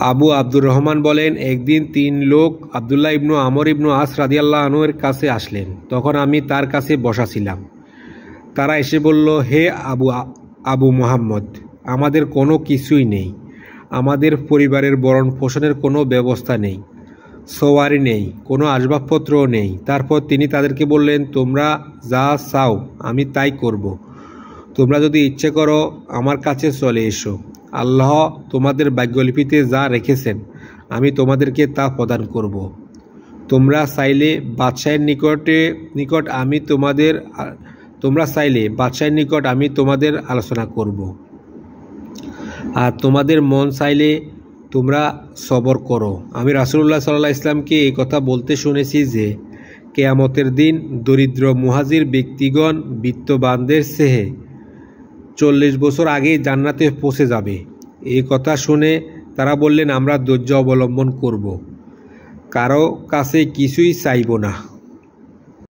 আবু আব্দুর রহমান বলেন, একদিন 3 লোক আবদুল্লাহ ইবনু আমর ইবনু আস রাদিয়াল্লাহু আনহু এর কাছে আসলেন। তখন আমি তার কাছে বসা ছিলাম। তারা এসে বলল, হে আবু মুহাম্মদ, আমাদের কোনো কিছুই নেই। আমাদের পরিবারের ভরণ পোষণের কোনো ব্যবস্থা নেই, সওয়ারি নেই, কোনো আসবাবপত্রও নেই। তারপর তিনি তাদেরকে বললেন, তোমরা যা চাও আমি তাই করব। তোমরা যদি ইচ্ছে করো আমার কাছে চলে এসো। আল্লাহ তোমাদের ভাগ্যলিপিতে যা রেখেছেন আমি তোমাদেরকে তা প্রদান করব। তোমরা চাইলে বাদশাহের নিকট আমি তোমাদের আলোচনা করব, আর তোমাদের মন চাইলে তোমরা সবর করো। আমি রাসূলুল্লাহ সাল্লাল্লাহু আলাইহি ওয়াসাল্লামকে এই কথা বলতে শুনেছি যে কিয়ামতের দিন দরিদ্র মুহাজির ব্যক্তিগণ বিত্তবানদের চেয়ে 40 বছর আগেই জান্নাতে পৌঁছে যাবে। এই কথা শুনে তারা বললেন, আমরা ধৈর্য অবলম্বন করব, কারো কাছে কিছুই চাইব না।